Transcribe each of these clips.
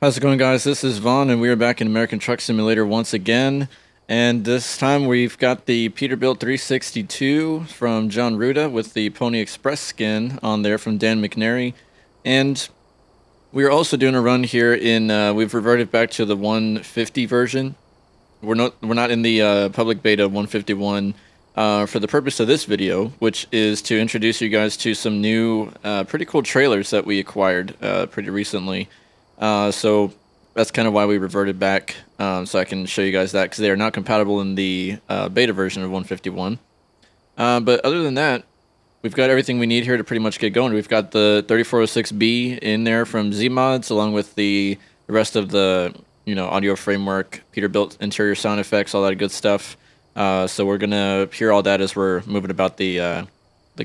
How's it going, guys? This is Vaughn, and we are back in American Truck Simulator once again. And this time we've got the Peterbilt 362 from Jon Ruda with the Pony Express skin on there from Dan McNary. And we are also doing a run here in, we've reverted back to the 150 version. We're not in the public beta 151 for the purpose of this video, which is to introduce you guys to some new pretty cool trailers that we acquired pretty recently. So that's kind of why we reverted back, so I can show you guys that, because they are not compatible in the beta version of 151. But other than that, we've got everything we need here to pretty much get going. We've got the 3406B in there from Z Mods, along with the rest of the audio framework, Peterbilt interior sound effects, all that good stuff. So we're gonna hear all that as we're moving about the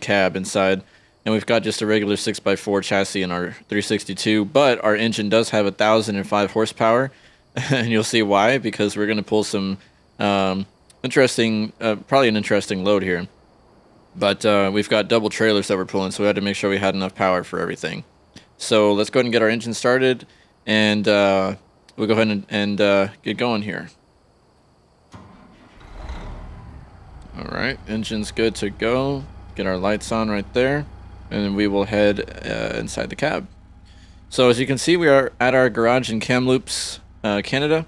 cab inside. And we've got just a regular 6x4 chassis in our 362, but our engine does have 1,005 horsepower, and you'll see why, because we're going to pull some interesting, probably an interesting load here. But we've got double trailers that we're pulling, so we had to make sure we had enough power for everything. So let's go ahead and get our engine started, and we'll go ahead and get going here. All right, engine's good to go. Get our lights on right there. And then we will head inside the cab. So as you can see, we are at our garage in Kamloops, Canada.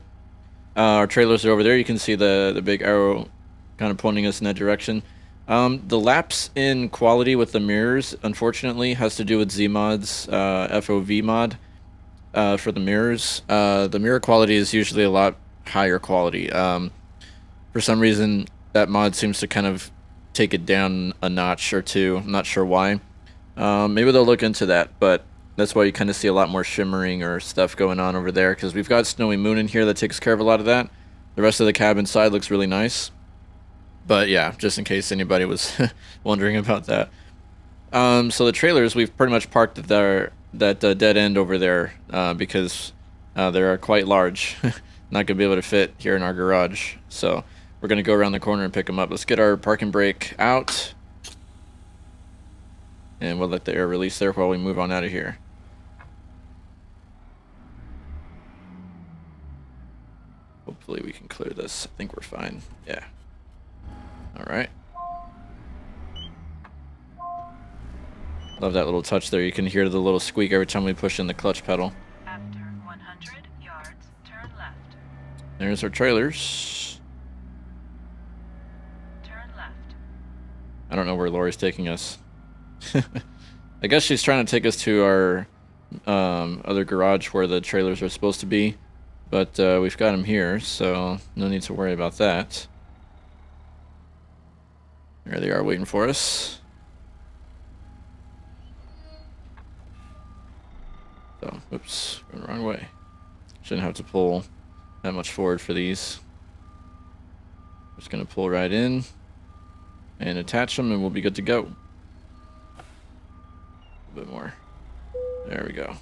Our trailers are over there. You can see the big arrow kind of pointing us in that direction. The lapse in quality with the mirrors, unfortunately, has to do with Z Mods, FOV mod for the mirrors. The mirror quality is usually a lot higher quality. For some reason, that mod seems to kind of take it down a notch or two. I'm not sure why. Maybe they'll look into that, but that's why you kind of see a lot more shimmering or stuff going on over there, because we've got Snowy Moon in here that takes care of a lot of that. The rest of the cab inside looks really nice. But yeah, just in case anybody was wondering about that. So the trailers, we've pretty much parked at that dead end over there because they are quite large. Not going to be able to fit here in our garage. So we're going to go around the corner and pick them up. Let's get our parking brake out. And we'll let the air release there while we move on out of here. Hopefully we can clear this. I think we're fine. Yeah. Alright. Love that little touch there. You can hear the little squeak every time we push in the clutch pedal. After 100 yards, turn left. There's our trailers. Turn left. I don't know where Lori's taking us. I guess she's trying to take us to our other garage where the trailers are supposed to be, but we've got them here, so no need to worry about that. There they are waiting for us. So, oops, going the wrong way. Shouldn't have to pull that much forward for these. Just gonna pull right in and attach them, and we'll be good to go. Bit more. There we go.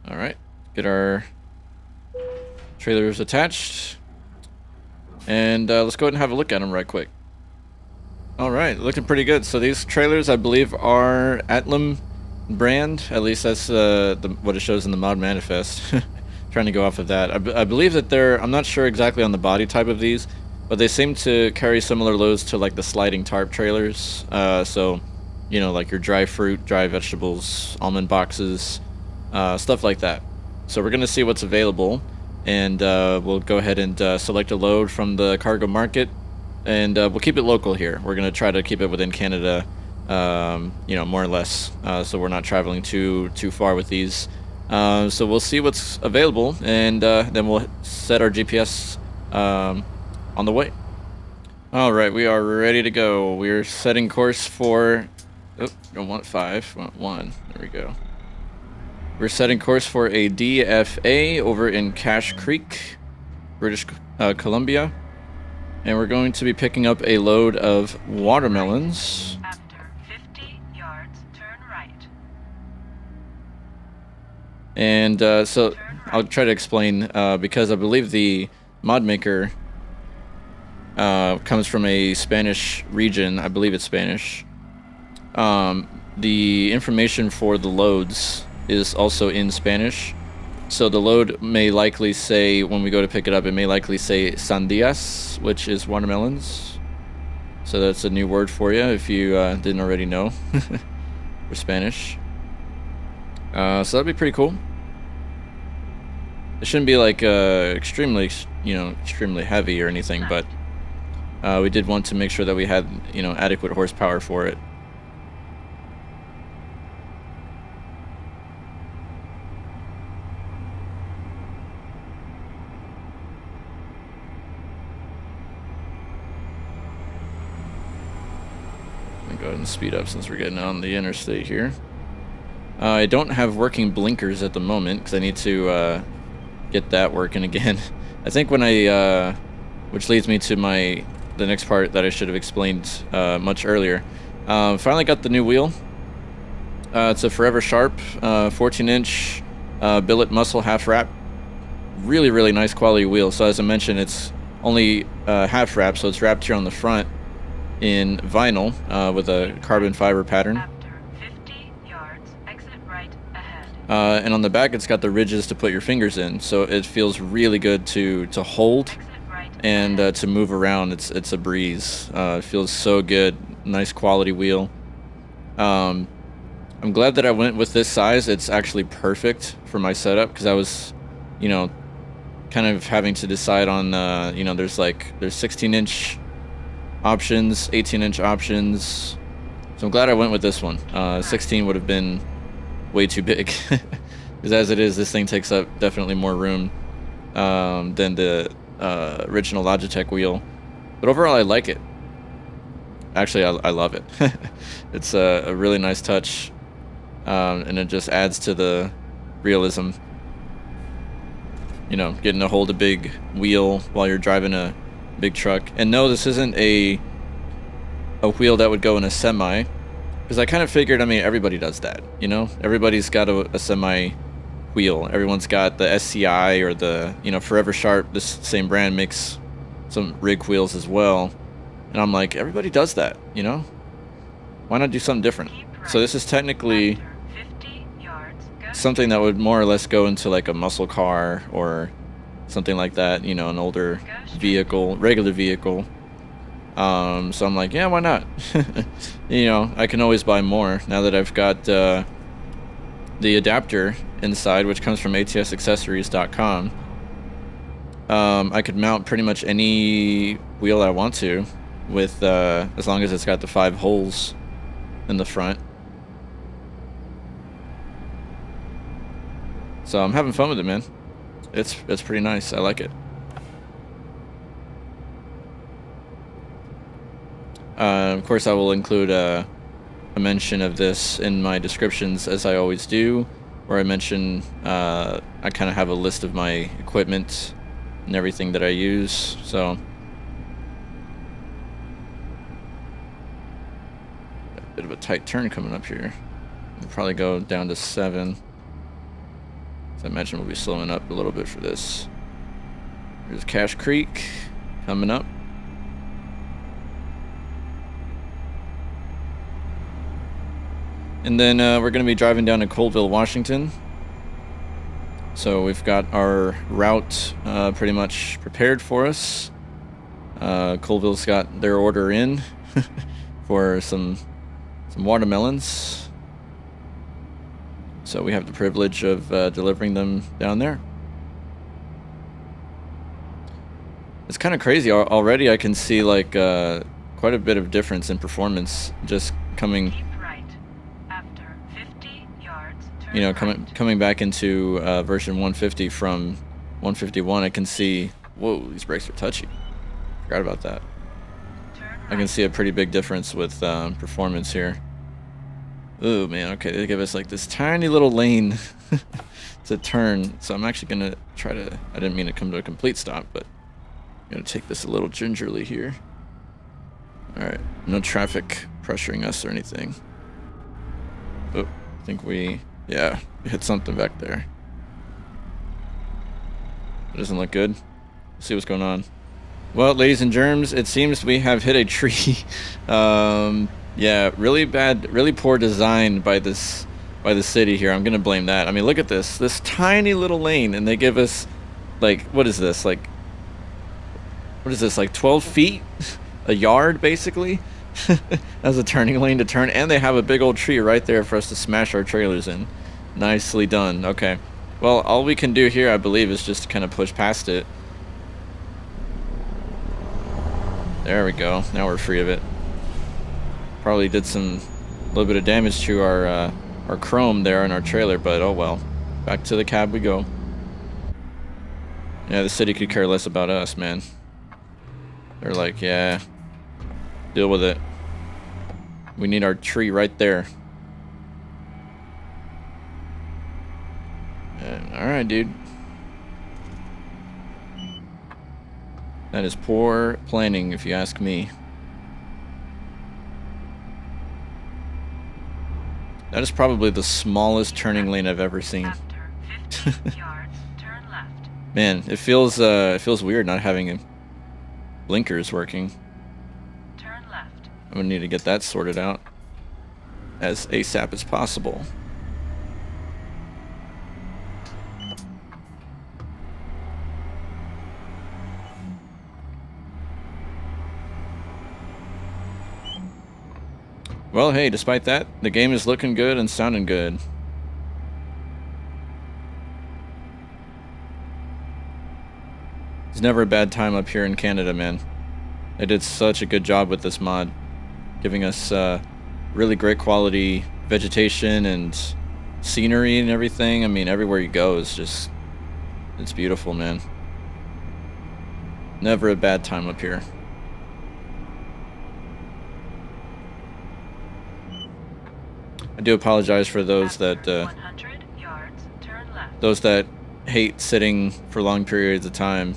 All right, get our trailers attached, and let's go ahead and have a look at them right quick. All right, looking pretty good. So these trailers, I believe, are Atlam brand. At least that's what it shows in the mod manifest. Trying to go off of that. I believe that they're, I'm not sure exactly on the body type of these, but they seem to carry similar loads to like the sliding tarp trailers. So like your dry fruit, dry vegetables, almond boxes, stuff like that. So we're going to see what's available, and we'll go ahead and select a load from the cargo market, and we'll keep it local here. We're going to try to keep it within Canada, more or less, so we're not traveling too far with these. So we'll see what's available, and then we'll set our GPS on the way. All right, we are ready to go. We're setting course for... Oh, don't want 5, want 1. There we go. We're setting course for a DFA over in Cache Creek, British Columbia. And we're going to be picking up a load of watermelons. After 50 yards, turn right. And so I'll try to explain, because I believe the mod maker comes from a Spanish region. I believe it's Spanish. The information for the loads is also in Spanish, So the load may likely say, when we go to pick it up, it may likely say sandias, which is watermelons. So that's a new word for you if you didn't already know for Spanish. So that'd be pretty cool. It shouldn't be like extremely, extremely heavy or anything, but we did want to make sure that we had, adequate horsepower for it. Go ahead and speed up since we're getting on the interstate here. I don't have working blinkers at the moment because I need to get that working again. I think when I, which leads me to the next part that I should have explained much earlier. Finally got the new wheel. It's a Forever Sharp 14-inch billet muscle half wrap. Really, really nice quality wheel. So as I mentioned, it's only half wrap, so it's wrapped here on the front in vinyl with a carbon fiber pattern. After 50 yards, exit right ahead. And on the back, it's got the ridges to put your fingers in, so it feels really good to hold and to move around. It's a breeze. It feels so good. Nice quality wheel. I'm glad that I went with this size. It's actually perfect for my setup because I was, kind of having to decide on, there's 16-inch options, 18-inch options. So I'm glad I went with this one. 16 would have been way too big. Because as it is, this thing takes up definitely more room than the original Logitech wheel. But overall, I like it. Actually, I love it. It's a really nice touch. And it just adds to the realism. Getting to hold a big wheel while you're driving a big truck. And no, this isn't a wheel that would go in a semi, because I kind of figured, everybody does that, everybody's got a semi wheel. Everyone's got the SCI or the Forever Sharp. This same brand makes some rig wheels as well, and I'm like, everybody does that, why not do something different? So this is technically something that would more or less go into like a muscle car or something like that, an older vehicle, regular vehicle. So I'm like, yeah, why not? I can always buy more now that I've got the adapter inside, which comes from atsaccessories.com. I could mount pretty much any wheel I want to with as long as it's got the 5 holes in the front. So I'm having fun with it, man. It's pretty nice. I like it. Of course, I will include a mention of this in my descriptions, as I always do, where I mention I kind of have a list of my equipment and everything that I use. So got a bit of a tight turn coming up here. We'll probably go down to 7. So I imagine we'll be slowing up a little bit for this. There's Cache Creek coming up. And then we're going to be driving down to Colville, Washington. So we've got our route pretty much prepared for us. Colville's got their order in for some watermelons. So we have the privilege of delivering them down there. It's kind of crazy. Already I can see like quite a bit of difference in performance just coming, coming back into version 150 from 151. I can see, whoa, these brakes are touchy. Forgot about that. I can see a pretty big difference with performance here. Oh man, okay, they give us like this tiny little lane to turn. So I'm actually gonna try to, I didn't mean to come to a complete stop, but I'm gonna take this a little gingerly here. Alright, no traffic pressuring us or anything. Oh, I think we hit something back there. It doesn't look good. Let's see what's going on. Well, ladies and germs, it seems we have hit a tree. Yeah, really bad, really poor design by this by the city here. I'm gonna blame that. I mean, look at this tiny little lane, and they give us like, what is this, like, what is this, like 12 feet, a yard basically, as a turning lane to turn, and they have a big old tree right there for us to smash our trailers in. Nicely done. Okay, well, all we can do here, I believe, is just kind of push past it. There we go. Now we're free of it. Probably did a little bit of damage to our chrome there in our trailer, but oh well. Back to the cab we go. Yeah, the city could care less about us, man. They're like, yeah, deal with it. We need our tree right there. Alright, dude. That is poor planning, if you ask me. That is probably the smallest turning lane I've ever seen. After 15 yards, turn left. Man, it feels weird not having blinkers working. Turn left. I'm gonna need to get that sorted out as ASAP as possible. Well, hey, despite that, the game is looking good and sounding good. It's never a bad time up here in Canada, man. They did such a good job with this mod, giving us really great quality vegetation and scenery and everything. I mean, everywhere you go is just, it's beautiful, man. Never a bad time up here. I do apologize for those that 100 yards, turn left. those that hate sitting for long periods of time.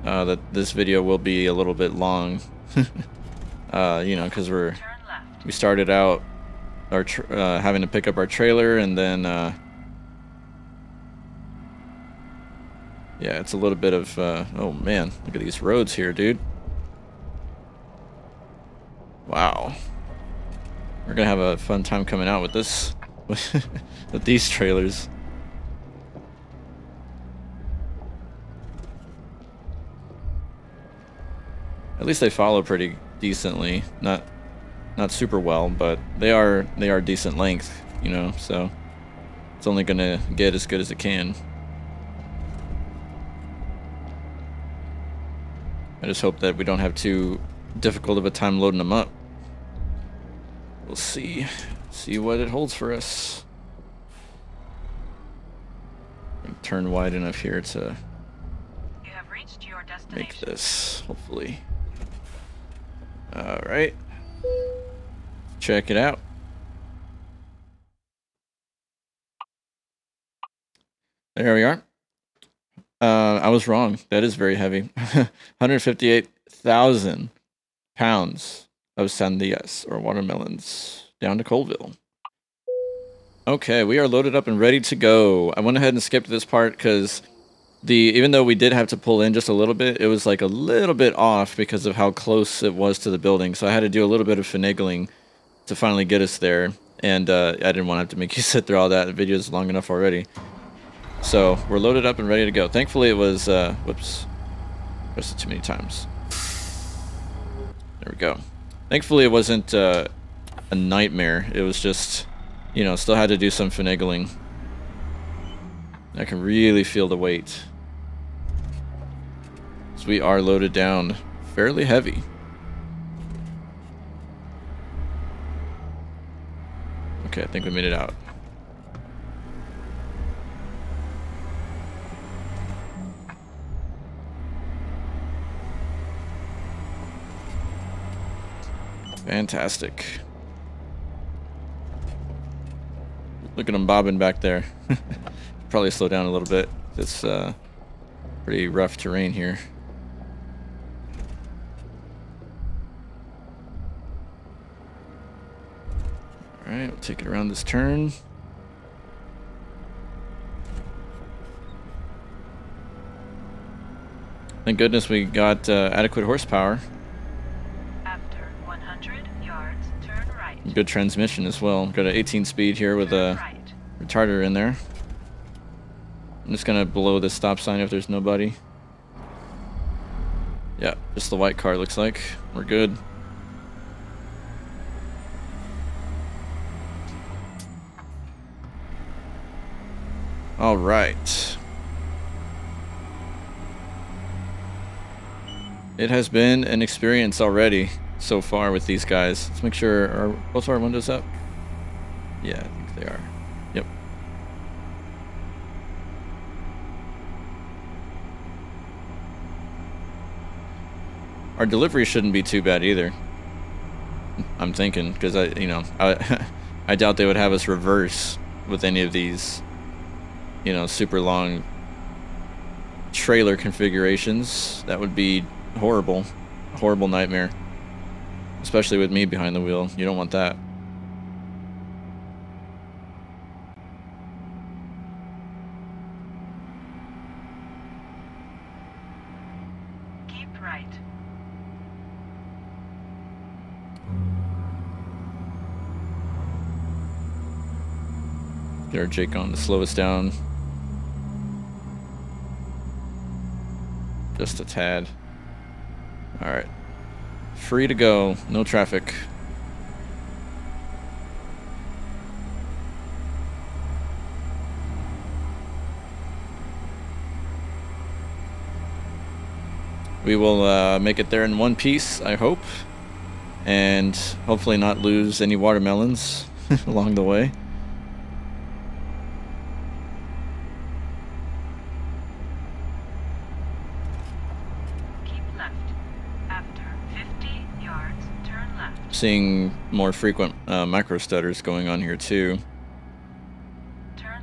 That this video will be a little bit long, you know, because we started out our having to pick up our trailer, and then yeah, it's a little bit of oh man, look at these roads here, dude. Wow. We're gonna have a fun time coming out with this, with these trailers. At least they follow pretty decently, not super well, but they are decent length, you know. So it's only gonna get as good as it can. I just hope that we don't have too difficult of a time loading them up. We'll see what it holds for us. Turn wide enough here to You have reached your destination. make this, hopefully. Alright. Check it out. There we are. I was wrong. That is very heavy. 158,000 pounds of sandías, or watermelons, down to Colville. Okay, we are loaded up and ready to go. I went ahead and skipped this part because even though we did have to pull in just a little bit, it was like a little bit off because of how close it was to the building. So I had to do a little bit of finagling to finally get us there. And I didn't want to have to make you sit through all that. The video is long enough already. So we're loaded up and ready to go. Thankfully it was, whoops, pressed it too many times. There we go. Thankfully it wasn't a nightmare. It was just, you know, still had to do some finagling. I can really feel the weight. So we are loaded down fairly heavy. Okay, I think we made it out. Fantastic. Look at them bobbing back there. Probably slow down a little bit. It's pretty rough terrain here. Alright, we'll take it around this turn. Thank goodness we got adequate horsepower. After 100 yards, turn right. Good transmission as well. Got an 18 speed here with Turn a right. retarder in there. I'm just gonna blow the stop sign if there's nobody. Yeah, just the white car looks like. We're good. All right. It has been an experience already so far with these guys. Let's make sure, are both our windows up? Yeah, I think they are. Yep. Our delivery shouldn't be too bad either. I'm thinking, because I doubt they would have us reverse with any of these, super long trailer configurations. That would be horrible. A horrible nightmare. Especially with me behind the wheel. You don't want that. Keep right. Get our Jake on to slow us down. Just a tad. Alright. Free to go. No traffic. We will make it there in one piece, I hope. And hopefully not lose any watermelons along the way. Seeing more frequent micro stutters going on here too,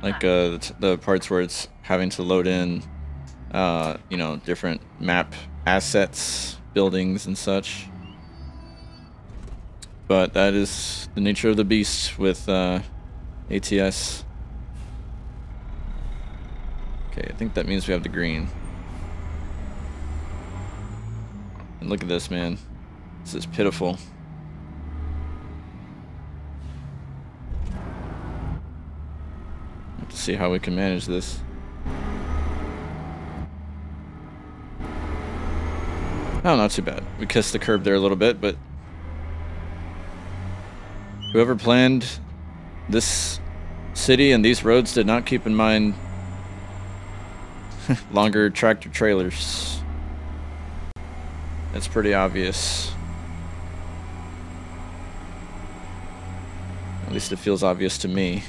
like the parts where it's having to load in different map assets, buildings and such. But that is the nature of the beast with ATS. Okay, I think that means we have the green. And look at this, man. This is pitiful. To see how we can manage this. Oh, not too bad. We kissed the curb there a little bit, but whoever planned this city and these roads did not keep in mind longer tractor trailers. That's pretty obvious. At least it feels obvious to me.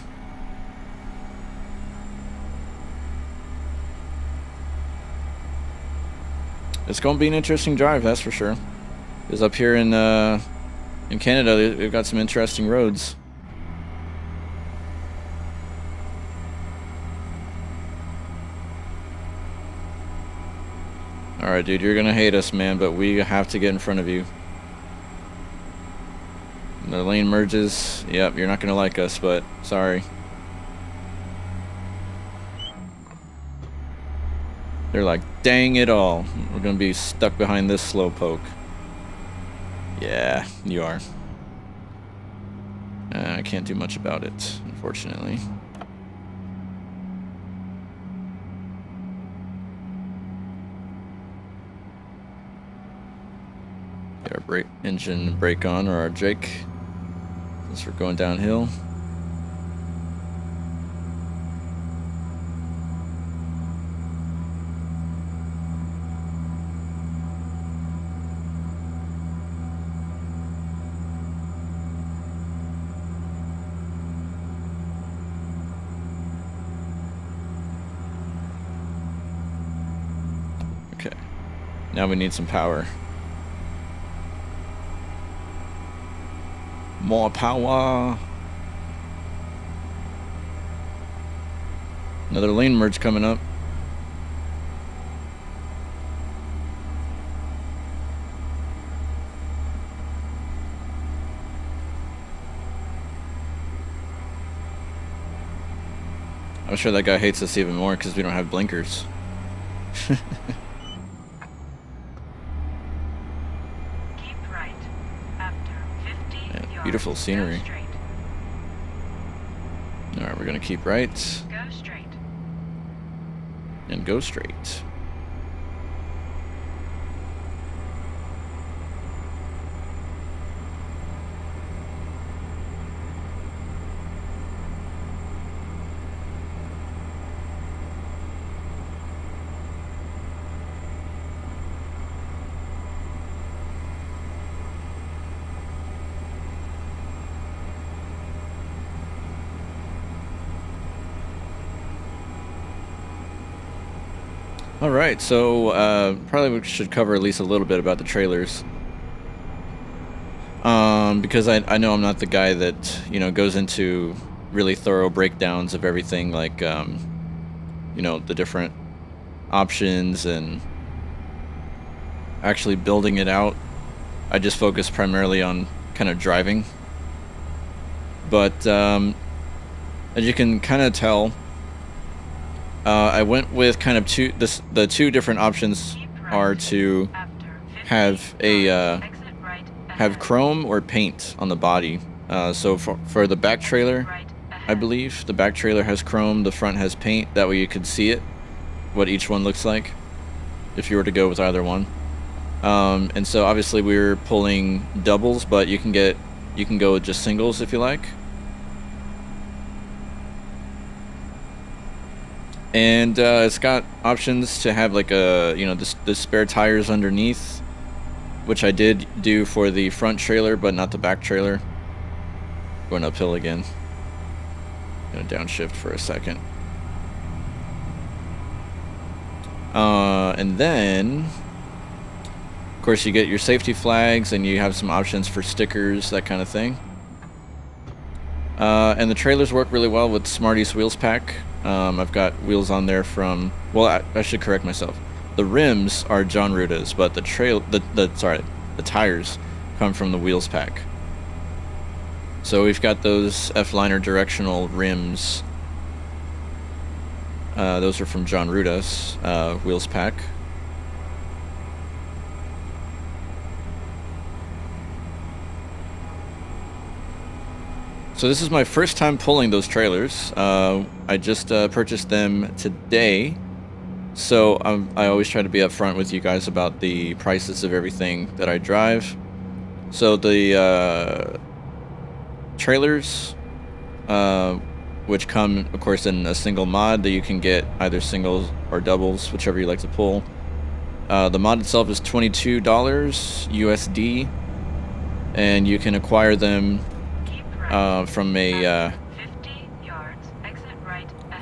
It's going to be an interesting drive, that's for sure. Because up here in Canada, they've got some interesting roads. Alright, dude, you're going to hate us, man, but we have to get in front of you. The lane merges. Yep, you're not going to like us, but sorry. They're like, dang it all. We're going to be stuck behind this slowpoke. Yeah, you are. I can't do much about it, unfortunately. Get our brake engine brake on, or our Jake, since we're going downhill. Okay, now we need some power. More power. Another lane merge coming up. I'm sure that guy hates us even more because we don't have blinkers. Keep right. After 50 yards. Beautiful scenery. Go straight. All right, we're gonna keep right Go straight. and go straight. All right, so probably we should cover at least a little bit about the trailers, because I know I'm not the guy that, you know, goes into really thorough breakdowns of everything, like you know, the different options and actually building it out. I just focus primarily on kind of driving, but as you can kind of tell, I went with kind of the two different options are to have a have chrome or paint on the body. So for the back trailer, I believe the back trailer has chrome, the front has paint. That way you can see it, what each one looks like, if you were to go with either one. And so obviously we were pulling doubles, but you can go with just singles if you like. And it's got options to have like a, you know, the spare tires underneath, which I did do for the front trailer, but not the back trailer. Going uphill again. Gonna downshift for a second. And then, of course, you get your safety flags, and you have some options for stickers, that kind of thing. And the trailers work really well with Smarties Wheels Pack. I've got wheels on there from, well, I should correct myself. The rims are Jon Ruda's, but the tires come from the Wheels Pack. So we've got those F-liner directional rims. Those are from Jon Ruda's Wheels Pack. So this is my first time pulling those trailers. I just purchased them today, so I always try to be upfront with you guys about the prices of everything that I drive. So the trailers, which come, of course, in a single mod that you can get either singles or doubles, whichever you like to pull. The mod itself is $22 USD, and you can acquire them from a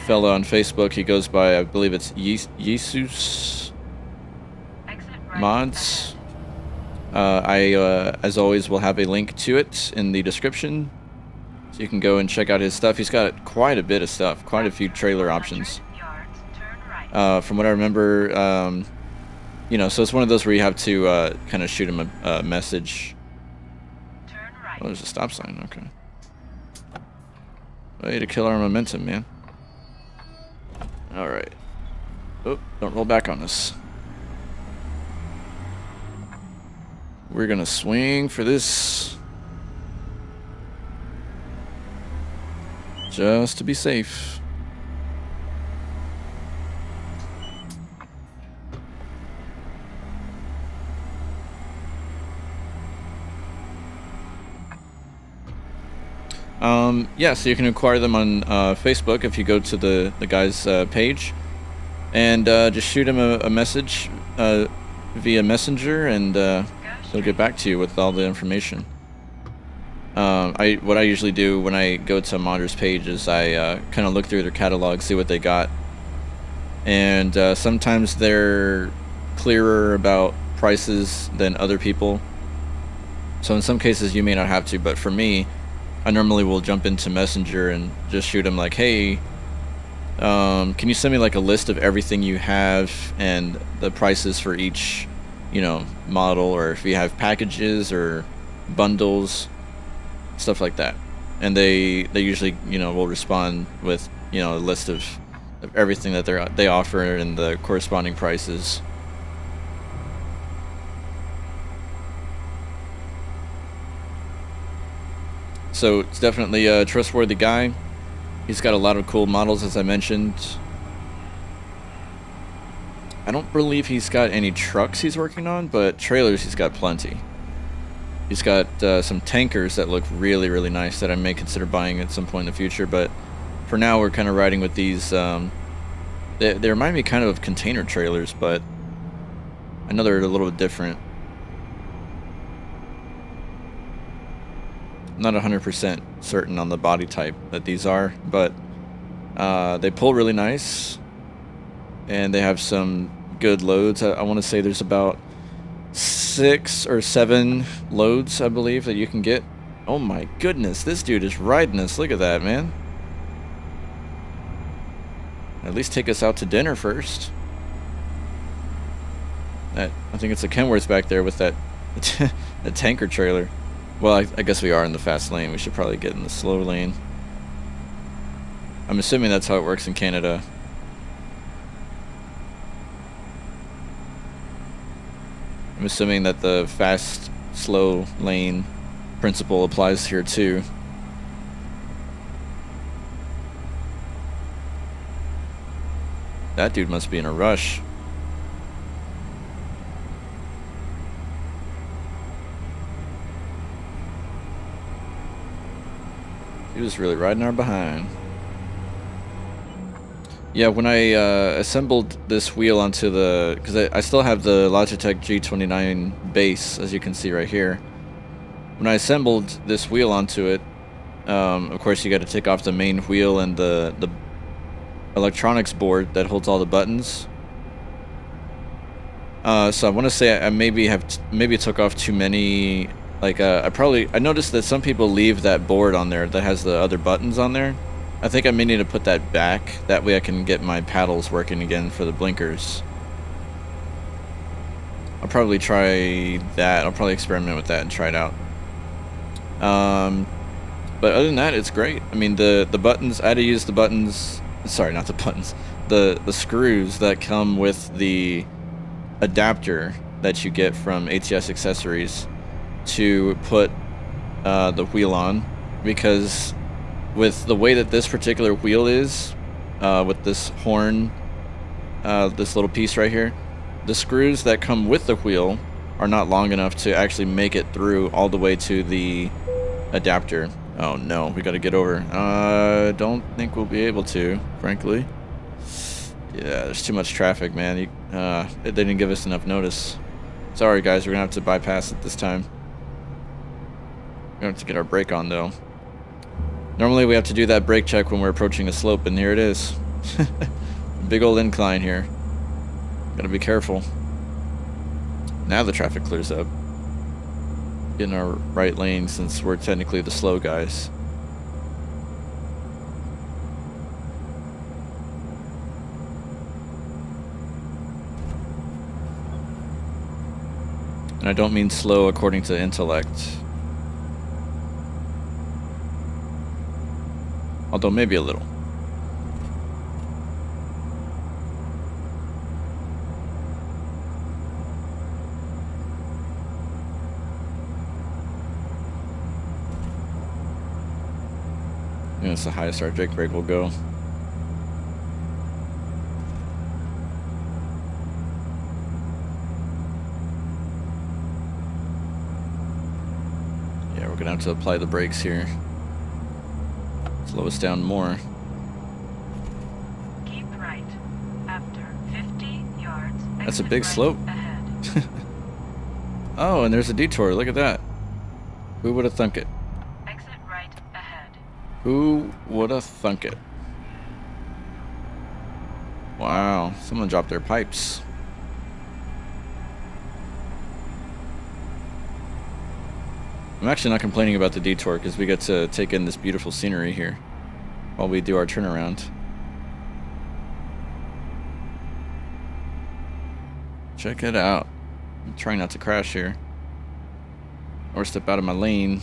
fellow on Facebook. He goes by, I believe it's Yisus Mods. I, as always, will have a link to it in the description, so you can go and check out his stuff. He's got quite a bit of stuff, quite a few trailer options. From what I remember, you know, so it's one of those where you have to kind of shoot him a message. Oh, there's a stop sign, okay. Way to kill our momentum, man. Alright. Oh, don't roll back on us. We're gonna swing for this. Just to be safe. Yeah, so you can acquire them on Facebook if you go to the guy's page, and just shoot him a message via Messenger, and he'll get back to you with all the information. What I usually do when I go to a modder's page is I kind of look through their catalog, see what they got, and sometimes they're clearer about prices than other people. So in some cases you may not have to, but for me, I normally will jump into Messenger and just shoot them like, hey, can you send me like a list of everything you have and the prices for each, you know, model, or if you have packages or bundles, stuff like that. And they usually, you know, will respond with, you know, a list of everything that they offer and the corresponding prices. So it's definitely a trustworthy guy. He's got a lot of cool models, as I mentioned. I don't believe he's got any trucks he's working on, but trailers he's got plenty. He's got some tankers that look really, really nice that I may consider buying at some point in the future, but for now we're kind of riding with these. They remind me kind of container trailers, but I know they're a little bit different. I'm not 100% certain on the body type that these are, but they pull really nice, and they have some good loads. I want to say there's about 6 or 7 loads, I believe, that you can get. Oh my goodness, this dude is riding us. Look at that, man. At least take us out to dinner first. I think it's a Kenworth back there with that the tanker trailer. Well, I guess we are in the fast lane. We should probably get in the slow lane. I'm assuming that's how it works in Canada. I'm assuming that the fast, slow lane principle applies here too. That dude must be in a rush. He was really riding our behind. Yeah, when I assembled this wheel onto the, because I still have the Logitech G29 base, as you can see right here. When I assembled this wheel onto it, of course you got to take off the main wheel and the electronics board that holds all the buttons. So I want to say I maybe took off too many. Like I noticed that some people leave that board on there that has the other buttons on there. I think I may need to put that back. That way I can get my paddles working again for the blinkers. I'll probably try that. I'll probably experiment with that and try it out. But other than that, it's great. I mean, the buttons, I had to use the buttons. Sorry, not the buttons. The screws that come with the adapter that you get from ATS Accessories to put the wheel on, because with the way that this particular wheel is, with this horn, this little piece right here, the screws that come with the wheel are not long enough to actually make it through all the way to the adapter. Oh no, we gotta get over. Don't think we'll be able to, frankly. Yeah, there's too much traffic, man. They didn't give us enough notice. Sorry guys, we're gonna have to bypass it this time. We're gonna have to get our brake on though. Normally we have to do that brake check when we're approaching a slope, and here it is. Big old incline here. Gotta be careful. Now the traffic clears up. Get in our right lane since we're technically the slow guys. And I don't mean slow according to intellect. Although maybe a little. Yeah, that's the highest our Jake brake will go. Yeah, we're gonna have to apply the brakes here. Slow us down more. Keep right. After 50 yards. That's a exit big right slope. Ahead. Oh, and there's a detour. Look at that. Who would have thunk it? Exit right ahead. Who would have thunk it? Wow, someone dropped their pipes. I'm actually not complaining about the detour because we get to take in this beautiful scenery here while we do our turnaround. Check it out. I'm trying not to crash here or step out of my lane.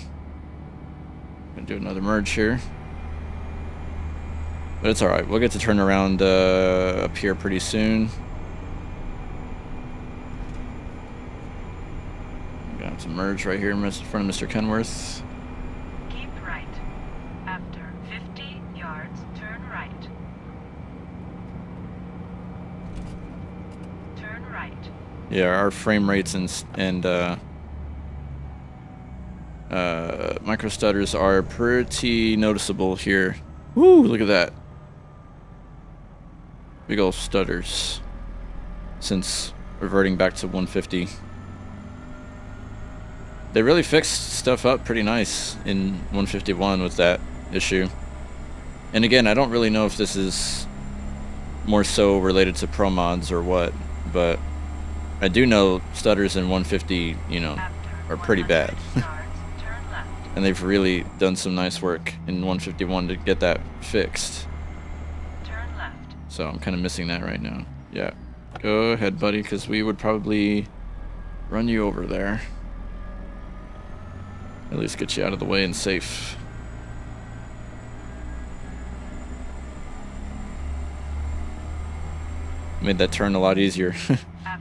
Gonna do another merge here, but it's alright. We'll get to turn around up here pretty soon. Got some merge right here in front of Mr. Kenworth. Keep right. right. Yeah, our frame rates and micro stutters are pretty noticeable here. Woo, look at that. Big ol' stutters since reverting back to 150. They really fixed stuff up pretty nice in 151 with that issue. And again, I don't really know if this is more so related to Pro Mods or what, but I do know stutters in 150, you know, are pretty bad. And they've really done some nice work in 151 to get that fixed. Turn left. So I'm kind of missing that right now. Yeah. Go ahead, buddy, because we would probably run you over there. At least get you out of the way and safe. Made that turn a lot easier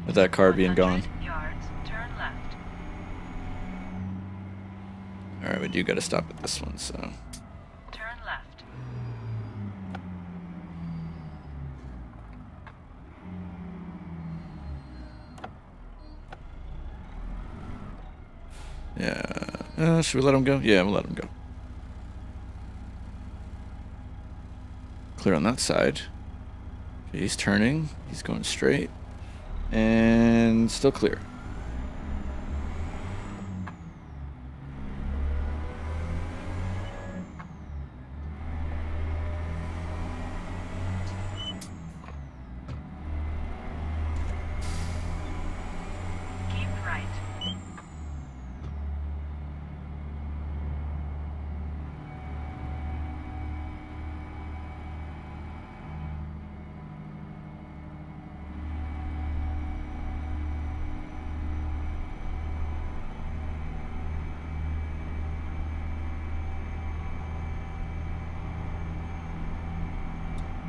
with that car being gone. Yards, turn left. Alright, we do gotta stop at this one, so. Turn left. Yeah. Should we let him go? Yeah, we'll let him go. Clear on that side. Okay, he's turning. He's going straight. And still clear. Keep right.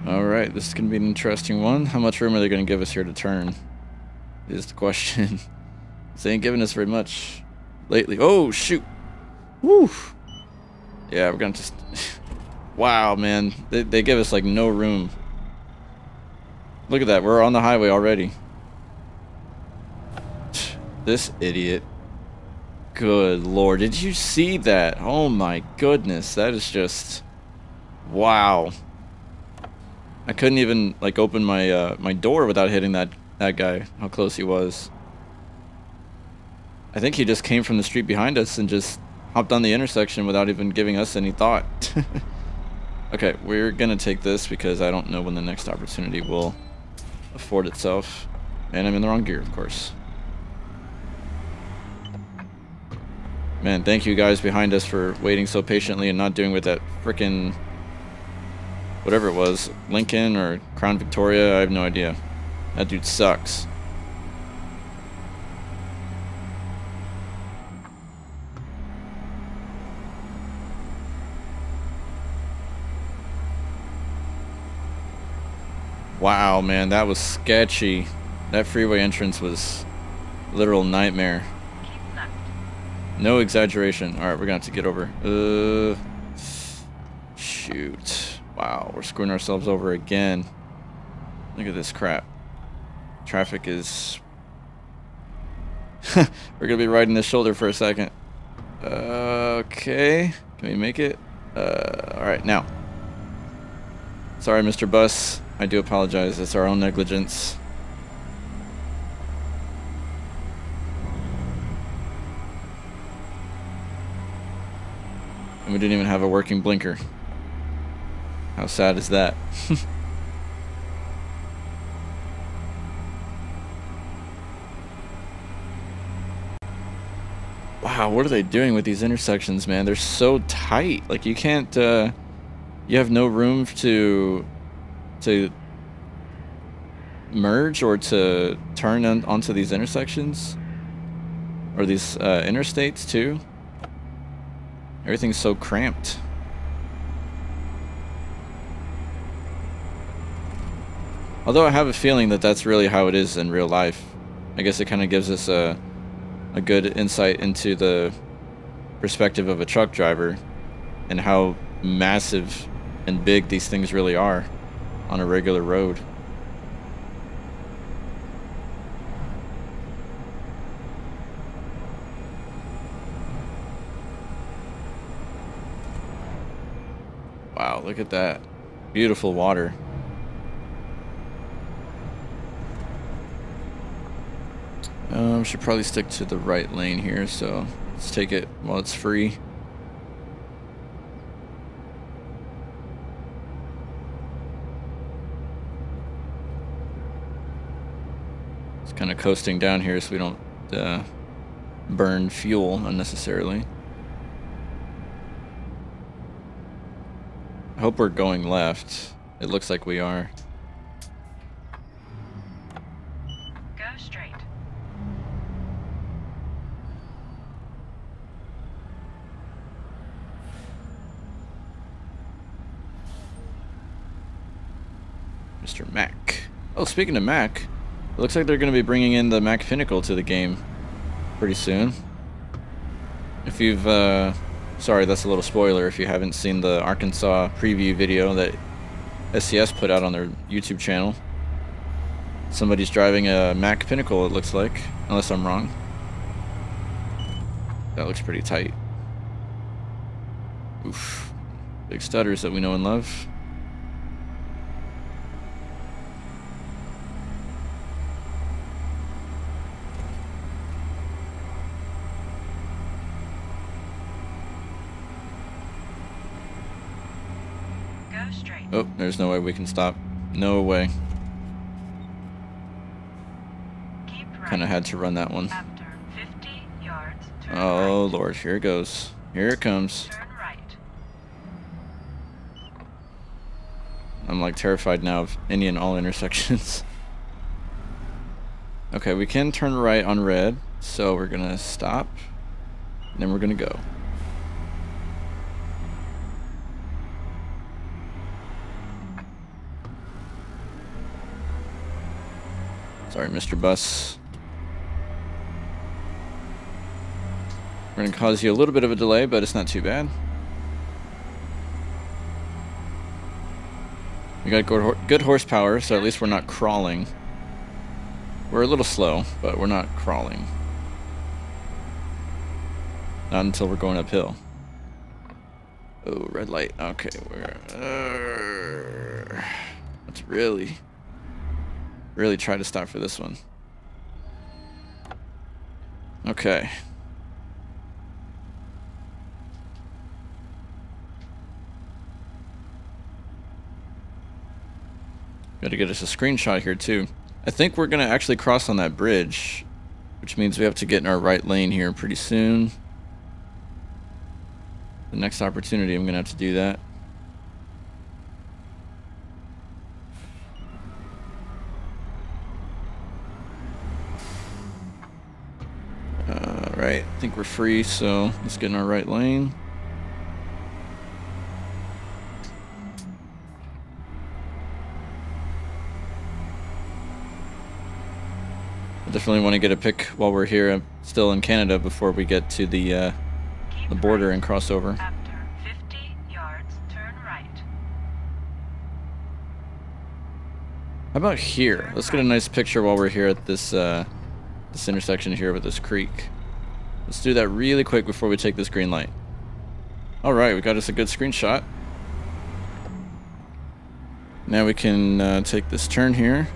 Alright, this is going to be an interesting one. How much room are they going to give us here to turn? Is the question. They ain't giving us very much lately. Oh, shoot. Woo. Yeah, we're going to just... Wow, man. They give us, like, no room. Look at that. We're on the highway already. This idiot. Good lord. Did you see that? Oh, my goodness. That is just... Wow. I couldn't even like open my my door without hitting that guy. How close he was. I think he just came from the street behind us and just hopped on the intersection without even giving us any thought. Okay, we're gonna take this because I don't know when the next opportunity will afford itself. And I'm in the wrong gear, of course. Man, thank you guys behind us for waiting so patiently and not doing with that frickin' whatever it was, Lincoln or Crown Victoria, I have no idea. That dude sucks. Wow, man, that was sketchy. That freeway entrance was a literal nightmare. Keep left. No exaggeration. Alright, we're gonna have to get over. Shoot. Wow, we're screwing ourselves over again. Look at this crap. Traffic is... We're gonna be riding this shoulder for a second. Okay. Can we make it? Alright, now. Sorry, Mr. Bus. I do apologize. It's our own negligence. And we didn't even have a working blinker. How sad is that? Wow, what are they doing with these intersections, man? They're so tight. Like, you can't, you have no room to merge or to turn onto these intersections. Or these, interstates, too. Everything's so cramped. Although I have a feeling that that's really how it is in real life. I guess it kind of gives us a good insight into the perspective of a truck driver and how massive and big these things really are on a regular road. Wow, look at that. Beautiful water. Should probably stick to the right lane here, so let's take it while it's free. It's kind of coasting down here so we don't burn fuel unnecessarily. I hope we're going left. It looks like we are. Go straight. Mr. Mac. Oh, speaking of Mac, it looks like they're going to be bringing in the Mac Pinnacle to the game pretty soon. If you've, sorry, that's a little spoiler if you haven't seen the Arkansas preview video that SCS put out on their YouTube channel. Somebody's driving a Mac Pinnacle, it looks like, unless I'm wrong. That looks pretty tight. Oof. Big stutters that we know and love. Go straight. Oh, there's no way we can stop. No way. Keep right. Kind of had to run that one. After 50 yards, turn Oh, right. Lord, here it goes. Here it comes. Turn right. I'm like terrified now of any and all intersections. Okay, we can turn right on red, so we're gonna stop, and then we're gonna go. Sorry, Mr. Bus. We're gonna cause you a little bit of a delay, but it's not too bad. We got good horsepower, so at least we're not crawling. We're a little slow, but we're not crawling. Not until we're going uphill. Oh, red light. Okay, let's really try to stop for this one. Okay. Gotta get us a screenshot here too. I think we're gonna actually cross on that bridge, which means we have to get in our right lane here pretty soon. The next opportunity, I'm gonna have to do that. Right, I think we're free, so let's get in our right lane. I definitely want to get a pic while we're here, still in Canada, before we get to the border and cross over. After 50 yards, turn right. How about here? Let's get a nice picture while we're here at this this intersection here with this creek. Let's do that really quick before we take this green light. Alright, we got us a good screenshot. Now we can take this turn here.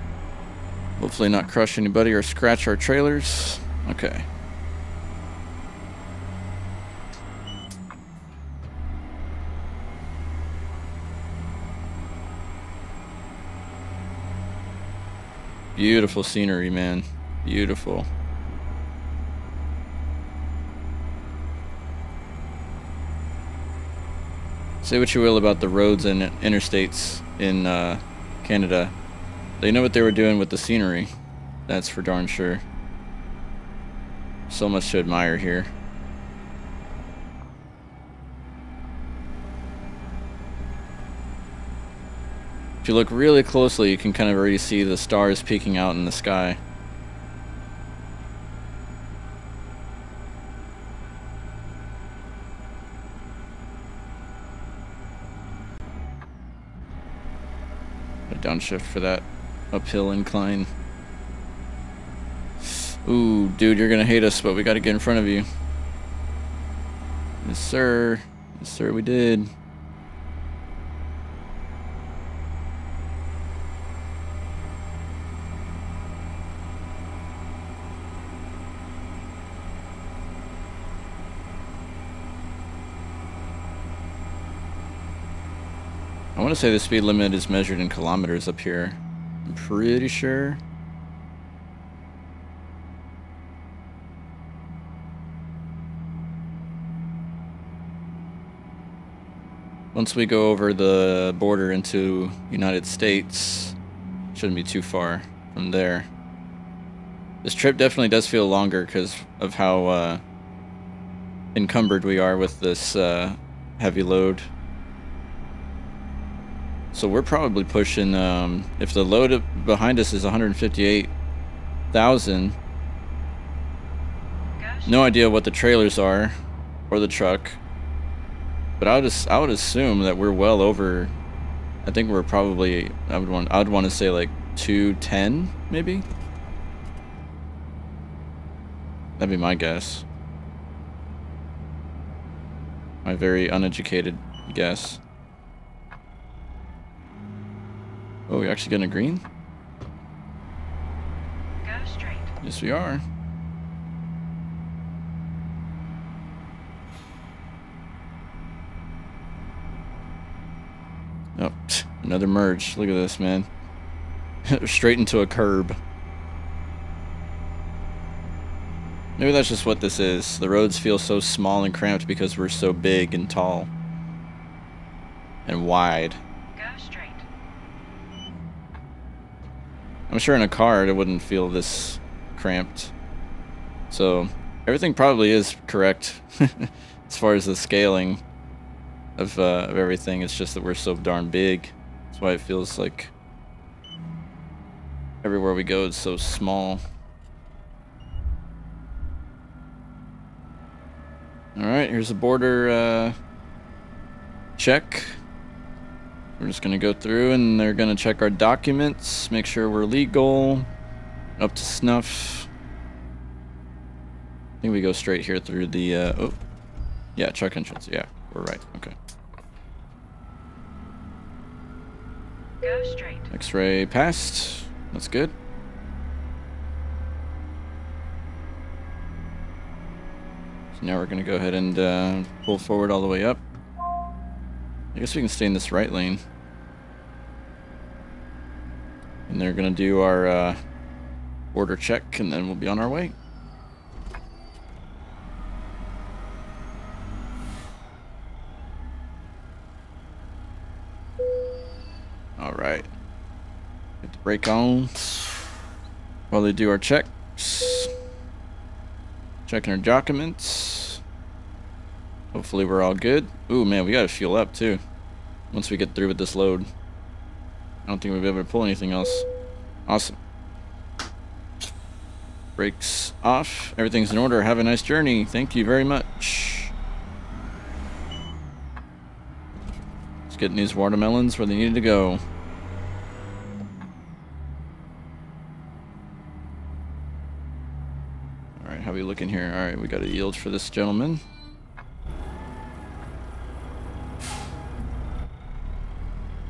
Hopefully not crush anybody or scratch our trailers. Okay. Beautiful scenery, man. Beautiful. Say what you will about the roads and interstates in Canada. They know what they were doing with the scenery. That's for darn sure. So much to admire here. If you look really closely, you can kind of already see the stars peeking out in the sky. A downshift for that uphill incline. Ooh, dude, you're gonna hate us, but we gotta get in front of you. Yes, sir. Yes, sir, we did. want to say the speed limit is measured in kilometers up here. I'm pretty sure. Once we go over the border into United States, shouldn't be too far from there. This trip definitely does feel longer because of how encumbered we are with this heavy load. So we're probably pushing, if the load behind us is 158,000, no idea what the trailers are, or the truck. But I would assume that we're well over. I think we're probably. I would want to say like 210 maybe. That'd be my guess. My very uneducated guess. Oh, we're actually getting a green? Go straight. Yes, we are. Oh, another merge. Look at this, man. Straight into a curb. Maybe that's just what this is. The roads feel so small and cramped because we're so big and tall. And wide. Go straight. I'm sure in a car it wouldn't feel this cramped. So, everything probably is correct as far as the scaling of everything. It's just that we're so darn big. That's why it feels like everywhere we go is so small. Alright, here's a border check. We're just going to go through and they're going to check our documents, make sure we're legal, up to snuff. I think we go straight here through the, oh, yeah, truck entrance. Yeah, we're right. Okay. Go straight. X-ray passed. That's good. So now we're going to go ahead and pull forward all the way up. I guess we can stay in this right lane. And they're going to do our border check, and then we'll be on our way. All right. Get the brake on while they do our checks. Checking our documents. Hopefully we're all good. Ooh, man, we gotta fuel up too once we get through with this load. I don't think we'll be able to pull anything else. Awesome. Brakes off. Everything's in order. Have a nice journey. Thank you very much. Just getting these watermelons where they needed to go. Alright, how are we looking here? Alright, we got a yield for this gentleman.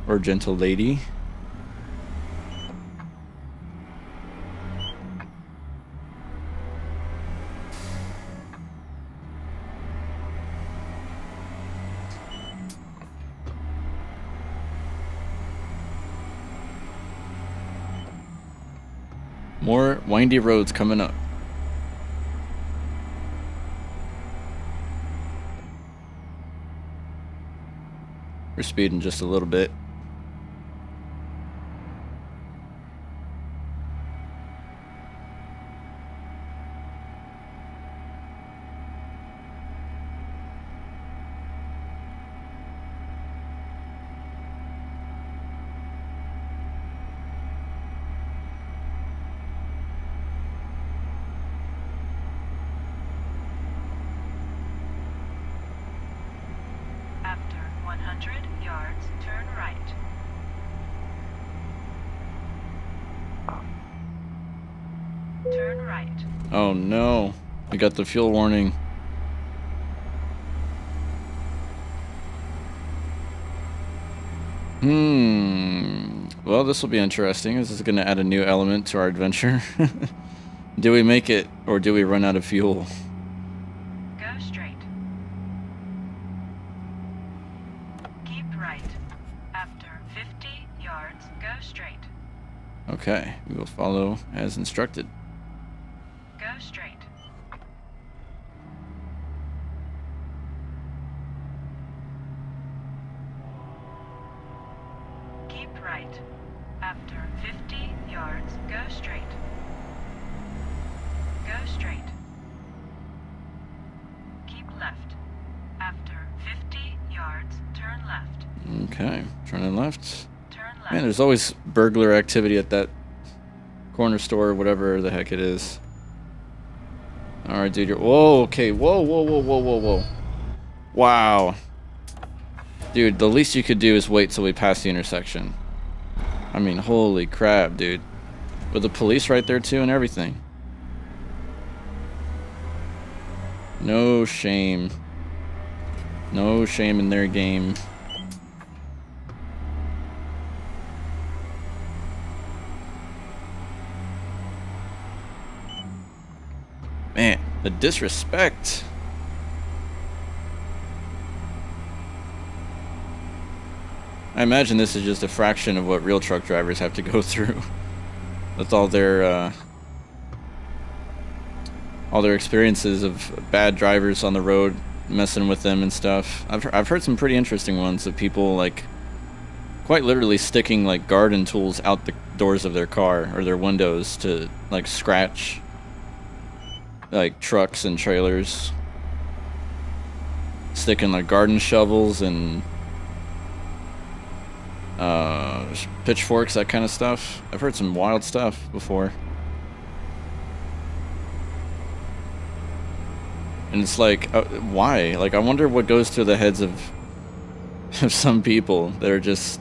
Or gentle lady. More windy roads coming up. We're speeding just a little bit. After 100 yards, turn right. Turn right. Oh no, we got the fuel warning. Well, this will be interesting. This is going to add a new element to our adventure. Do we make it, or do we run out of fuel? Go straight. Keep right. After Okay, we will follow as instructed. Go straight. Keep right. After 50 yards, go straight. Go straight. Keep left. After 50 yards, turn left. Okay, turning left. Turn left. Man, there's always burglar activity at that corner store or whatever the heck it is. Alright, dude, you're... Whoa, okay, whoa, whoa, whoa, whoa, whoa, whoa. Wow. Dude, the least you could do is wait till we pass the intersection. I mean, holy crap, dude. With the police right there, too, and everything. No shame. No shame in their game. Man, the disrespect. I imagine this is just a fraction of what real truck drivers have to go through with all their experiences of bad drivers on the road, messing with them and stuff. I've heard some pretty interesting ones of people like quite literally sticking like garden tools out the doors of their car or their windows to like scratch like trucks and trailers, sticking like garden shovels and pitchforks, that kind of stuff. I've heard some wild stuff before. And it's like, why? Like, I wonder what goes through the heads of some people that are just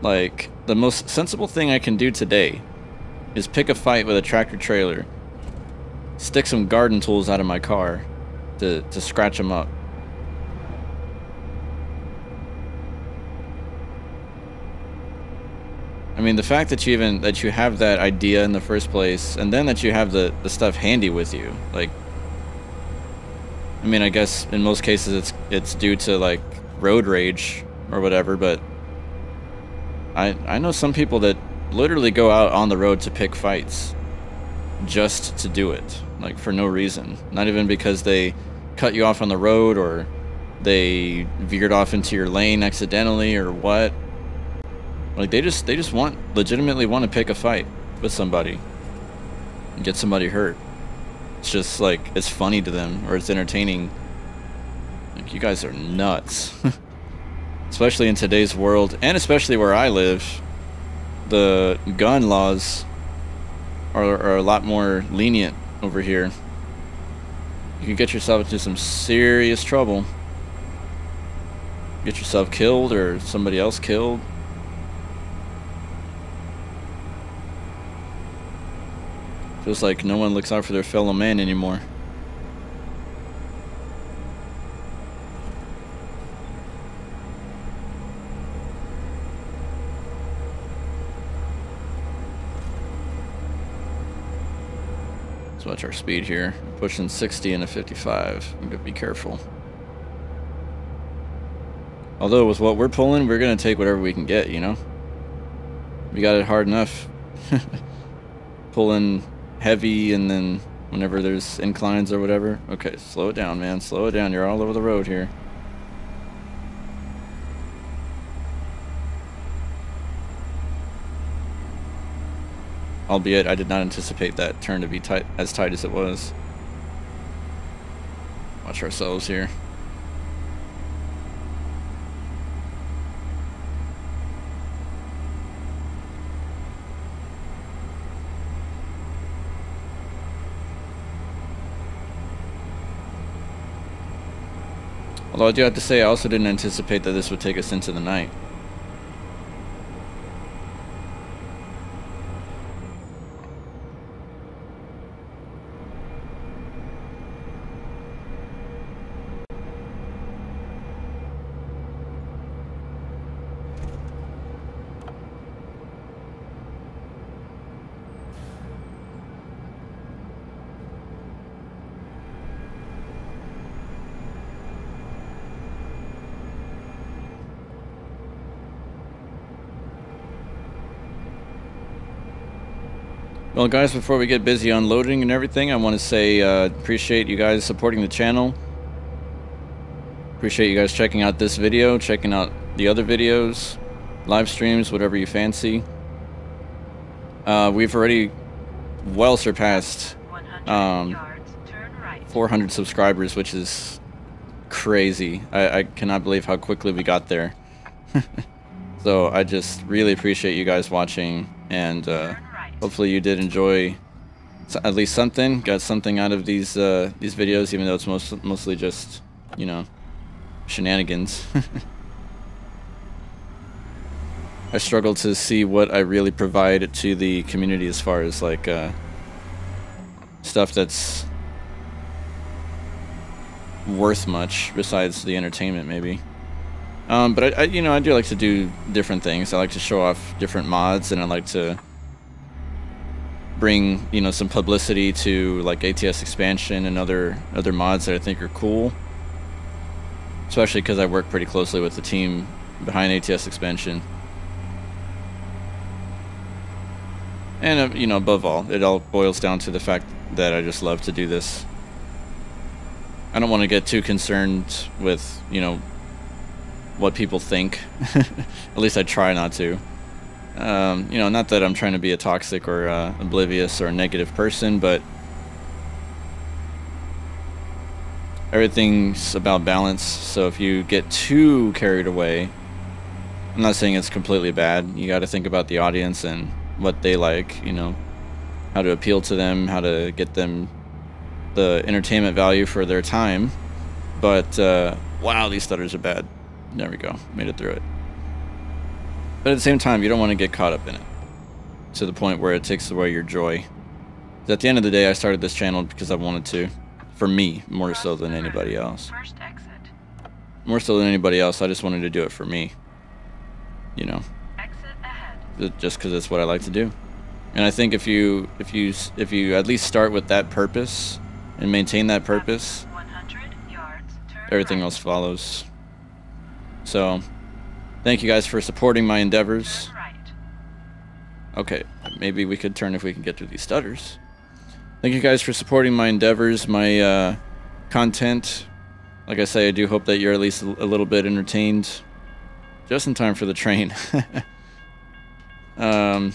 like, the most sensible thing I can do today is pick a fight with a tractor trailer, stick some garden tools out of my car to scratch them up. I mean, the fact that you have that idea in the first place, and then that you have the stuff handy with you, like, I mean, I guess in most cases it's due to like road rage or whatever, but I know some people that literally go out on the road to pick fights just to do it, like for no reason, not even because they cut you off on the road or they veered off into your lane accidentally or what. Like they just legitimately want to pick a fight with somebody and get somebody hurt. It's just like, it's funny to them, or it's entertaining. Like, you guys are nuts. Especially in today's world, and especially where I live, the gun laws are a lot more lenient over here. You can get yourself into some serious trouble. Get yourself killed or somebody else killed. Feels like no one looks out for their fellow man anymore. Let's watch our speed here. Pushing 60 and a 55. We gotta be careful. Although with what we're pulling, we're gonna take whatever we can get, you know? We got it hard enough. Pulling heavy, and then whenever there's inclines or whatever. Okay, slow it down, man. Slow it down. You're all over the road here. Albeit, I did not anticipate that turn to be as tight as it was. Watch ourselves here. Although I do have to say, I also didn't anticipate that this would take us into the night. Well, guys, before we get busy unloading and everything, I want to say appreciate you guys supporting the channel. Appreciate you guys checking out this video, checking out the other videos, live streams, whatever you fancy. We've already well surpassed 400 subscribers, which is crazy. I cannot believe how quickly we got there. So I just really appreciate you guys watching, and hopefully you did enjoy at least something, got something out of these videos, even though it's mostly just, you know, shenanigans. I struggle to see what I really provide to the community as far as like stuff that's worth much besides the entertainment, maybe. But I you know, I do like to do different things. I like to show off different mods, and I like to bring, you know, some publicity to like ATS expansion and other mods that I think are cool. Especially because I work pretty closely with the team behind ATS expansion. And you know, above all, it all boils down to the fact that I just love to do this. I don't want to get too concerned with, you know, what people think. At least I try not to. You know, not that I'm trying to be a toxic or oblivious or a negative person, but everything's about balance. So if you get too carried away, I'm not saying it's completely bad. You got to think about the audience and what they like, you know, how to appeal to them, how to get them the entertainment value for their time. But wow, these stutters are bad. There we go, made it through it. But at the same time, you don't want to get caught up in it to the point where it takes away your joy. At the end of the day, I started this channel because I wanted to, for me, more so than anybody else. More so than anybody else, I just wanted to do it for me, you know, just because it's what I like to do. And I think if you at least start with that purpose and maintain that purpose, everything else follows. So, thank you guys for supporting my endeavors. Okay, maybe we could turn if we can get through these stutters. Thank you guys for supporting my endeavors, my content. Like I say, I do hope that you're at least a little bit entertained. Just in time for the train. Yeah,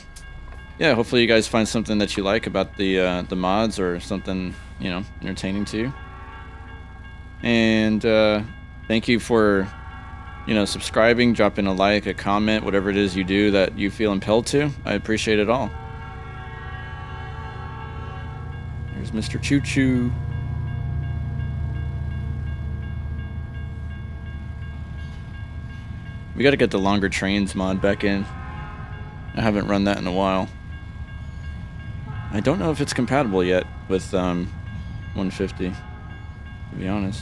hopefully you guys find something that you like about the mods, or something, you know, entertaining to you. And thank you for, you know, subscribing, dropping a like, a comment, whatever it is you do that you feel impelled to. I appreciate it all. Here's Mr. Choo Choo. We gotta get the longer trains mod back in. I haven't run that in a while. I don't know if it's compatible yet with 150, to be honest.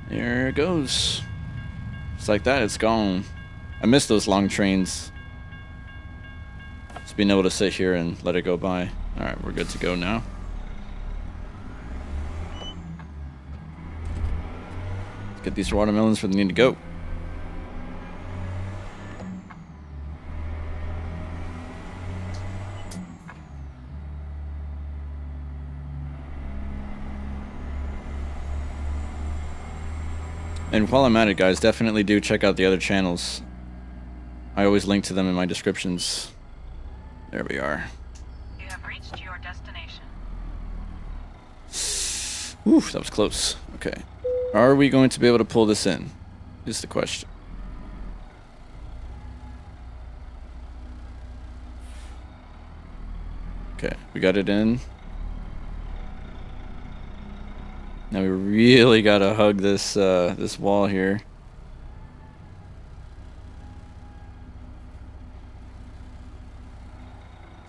There it goes. Just like that, it's gone. I miss those long trains. Just being able to sit here and let it go by. Alright, we're good to go now. Let's get these watermelons where they need to go. And while I'm at it, guys, definitely do check out the other channels. I always link to them in my descriptions. There we are. You have reached your destination. Oof, that was close. Okay. Are we going to be able to pull this in? Is the question. Okay, we got it in. Now we really gotta hug this this wall here.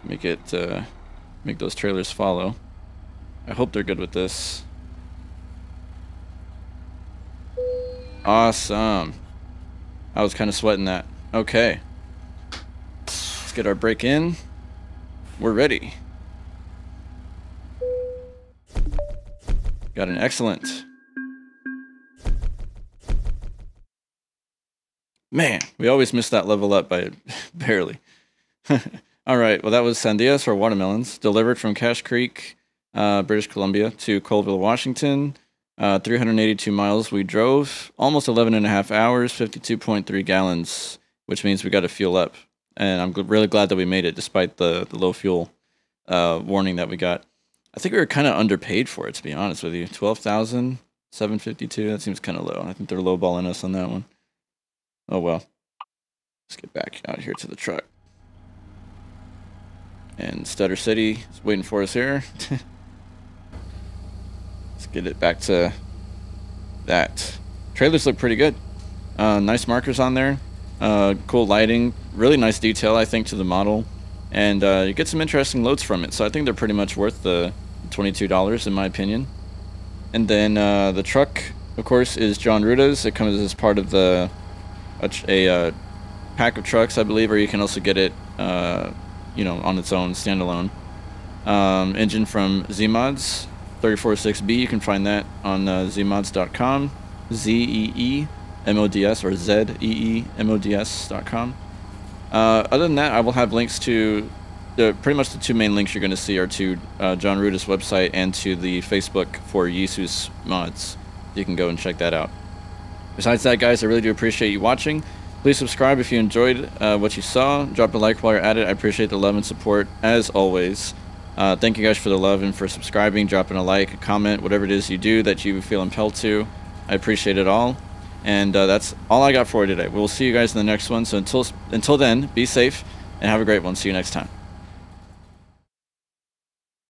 Make it make those trailers follow. I hope they're good with this. Awesome. I was kind of sweating that. Okay. Let's get our brake in. We're ready. Got an excellent. Man, we always miss that level up by barely. All right, well, that was sandias or watermelons delivered from Cache Creek, British Columbia to Colville, Washington. 382 miles we drove, almost 11 and a half hours, 52.3 gallons, which means we got to fuel up. And I'm really glad that we made it despite the low fuel warning that we got. I think we were kind of underpaid for it, to be honest with you. 12,752. That seems kind of low. I think they're lowballing us on that one. Oh well. Let's get back out here to the truck. And Stutter City is waiting for us here. Let's get it back to that. Trailers look pretty good. Nice markers on there. Cool lighting. Really nice detail, I think, to the model. And you get some interesting loads from it. So I think they're pretty much worth the $22 in my opinion. And then the truck, of course, is Jon Ruda's. It comes as part of a pack of trucks, I believe, or you can also get it, you know, on its own, standalone. Engine from Z-Mods, 34.6B. You can find that on zmods.com, ZEEMODS or ZEEMODS.com. Other than that, I will have links to pretty much the two main links you're going to see are to Jon Ruda's website and to the Facebook for Yisus Mods. You can go and check that out. Besides that, guys, I really do appreciate you watching. Please subscribe if you enjoyed what you saw. Drop a like while you're at it. I appreciate the love and support, as always. Thank you guys for the love and for subscribing, dropping a like, a comment, whatever it is you do that you feel impelled to. I appreciate it all. And that's all I got for you today. We'll see you guys in the next one. So until then, be safe and have a great one. See you next time.